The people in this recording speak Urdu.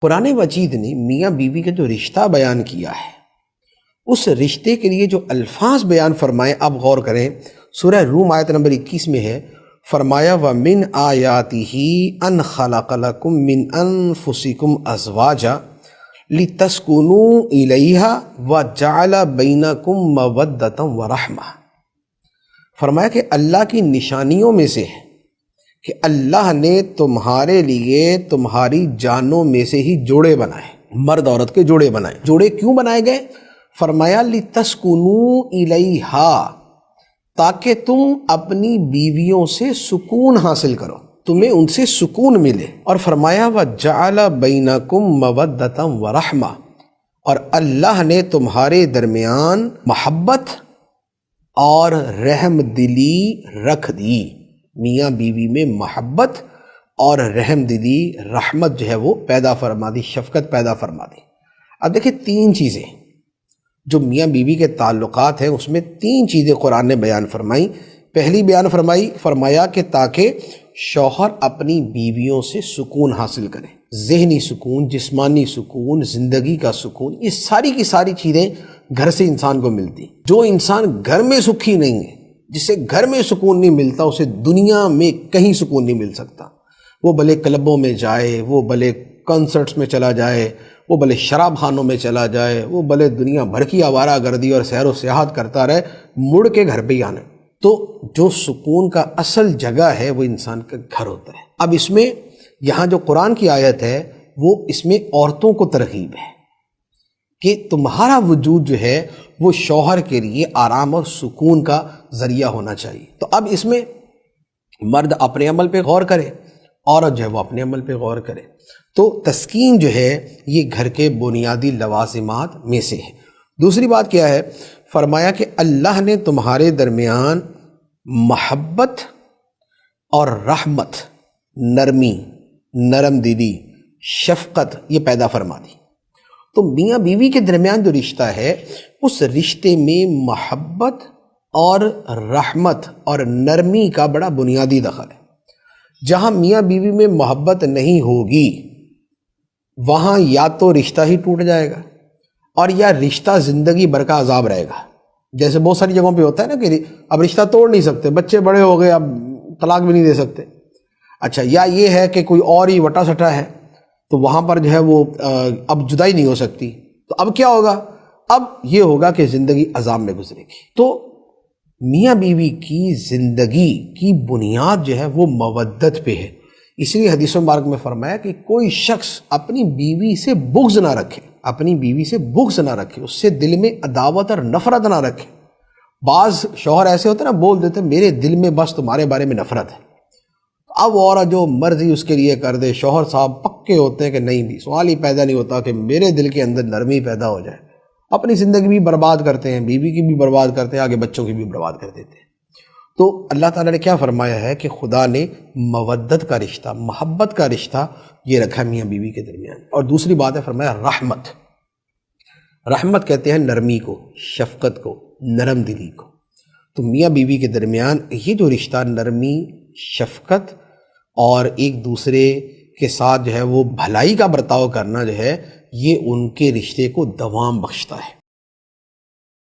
قرآن مجید نے میاں بیوی کا جو رشتہ بیان کیا ہے، اس رشتے کے لیے جو الفاظ بیان فرمائے، آپ غور کریں۔ سورہ روم آیت نمبر 21 میں ہے، فرمایا وَمِنْ آیَاتِهِ أَنْ خَلَقَ لَكُم مِّنْ أَنفُسِكُمْ أَزْوَاجًا لِتَسْكُنُوا إِلَيْهَا وَجَعَلَ بَيْنَكُم مَّوَدَّةً وَرَحْمَةً۔ فرمایا کہ اللہ کی نشانیوں میں سے ہے کہ اللہ نے تمہارے لیے تمہاری جانوں میں سے ہی جوڑے بنائے، مرد عورت کے جوڑے بنائے۔ جوڑے کیوں بنائے گئے؟ فرمایا لِتَسْكُنُوا إِلَيْهَا، تاکہ تم اپنی بیویوں سے سکون حاصل کرو، تمہیں ان سے سکون ملے۔ اور فرمایا وَجَعَلَ بَيْنَكُم مَّوَدَّةً وَرَحْمَةً، اور اللہ نے تمہارے درمیان محبت اور رحم دلی رکھ دی۔ میاں بیوی میں محبت اور رحم دلی، رحمت جو ہے وہ پیدا فرما دی، شفقت پیدا فرما دی۔ اب دیکھیں تین چیزیں جو میاں بیوی کے تعلقات ہیں، اس میں تین چیزیں قرآن نے بیان فرمائی۔ پہلی بیان فرمایا کہ تاکہ شوہر اپنی بیویوں سے سکون حاصل کرے، ذہنی سکون، جسمانی سکون، زندگی کا سکون، یہ ساری کی ساری چیزیں گھر سے انسان کو ملتی۔ جو انسان گھر میں سکھی نہیں ہے، جسے گھر میں سکون نہیں ملتا، اسے دنیا میں کہیں سکون نہیں مل سکتا۔ وہ بھلے کلبوں میں جائے، وہ بھلے کنسرٹس میں چلا جائے، وہ بھلے شراب خانوں میں چلا جائے، وہ بھلے دنیا بھر کی آوارہ گردی اور سیر و سیاحت کرتا رہے، مڑ کے گھر پہ ہی آنا۔ تو جو سکون کا اصل جگہ ہے وہ انسان کا گھر ہوتا ہے۔ اب اس میں یہاں جو قرآن کی آیت ہے، وہ اس میں عورتوں کو ترغیب ہے کہ تمہارا وجود جو ہے وہ شوہر کے لیے آرام اور سکون کا ذریعہ ہونا چاہیے۔ تو اب اس میں مرد اپنے عمل پہ غور کرے، عورت جو ہے وہ اپنے عمل پہ غور کرے۔ تو تسکین جو ہے یہ گھر کے بنیادی لوازمات میں سے ہے۔ دوسری بات کیا ہے؟ فرمایا کہ اللہ نے تمہارے درمیان محبت اور رحمت، نرمی، نرم دلی، شفقت یہ پیدا فرما دی۔ تو میاں بیوی کے درمیان جو رشتہ ہے، اس رشتے میں محبت اور رحمت اور نرمی کا بڑا بنیادی دخل ہے۔ جہاں میاں بیوی میں محبت نہیں ہوگی، وہاں یا تو رشتہ ہی ٹوٹ جائے گا اور یا رشتہ زندگی بھر کا عذاب رہے گا۔ جیسے بہت ساری جگہوں پہ ہوتا ہے نا کہ اب رشتہ توڑ نہیں سکتے، بچے بڑے ہو گئے، اب طلاق بھی نہیں دے سکتے۔ اچھا، یا یہ ہے کہ کوئی اور ہی وٹا سٹا ہے، تو وہاں پر جو ہے وہ اب جدائی نہیں ہو سکتی، تو اب کیا ہوگا؟ اب یہ ہوگا کہ زندگی عذاب میں گزرے گی۔ تو میاں بیوی کی زندگی کی بنیاد جو ہے وہ مودت پہ ہے۔ اس لیے حدیث مبارک میں فرمایا کہ کوئی شخص اپنی بیوی سے بغض نہ رکھے، اپنی بیوی سے بغض نہ رکھے، اس سے دل میں عداوت اور نفرت نہ رکھے۔ بعض شوہر ایسے ہوتے ہیں نا، بول دیتے میرے دل میں بس تمہارے بارے میں نفرت ہے، اب عورت جو مرضی اس کے لیے کر دے۔ شوہر صاحب پکے ہوتے ہیں کہ نہیں بھی، سوال ہی پیدا نہیں ہوتا کہ میرے دل کے اندر نرمی پیدا ہو جائے۔ اپنی زندگی بھی برباد کرتے ہیں، بیوی کی بھی برباد کرتے ہیں، آگے بچوں کی بھی برباد کر دیتے ہیں۔ تو اللہ تعالیٰ نے کیا فرمایا ہے کہ خدا نے مودت کا رشتہ، محبت کا رشتہ یہ رکھا میاں بیوی کے درمیان۔ اور دوسری بات ہے فرمایا رحمت۔ رحمت کہتے ہیں نرمی کو، شفقت کو، نرم دلی کو۔ تو میاں بیوی کے درمیان یہ جو رشتہ نرمی، شفقت اور ایک دوسرے کے ساتھ جو ہے وہ بھلائی کا برتاؤ کرنا جو ہے، یہ ان کے رشتے کو دوام بخشتا ہے۔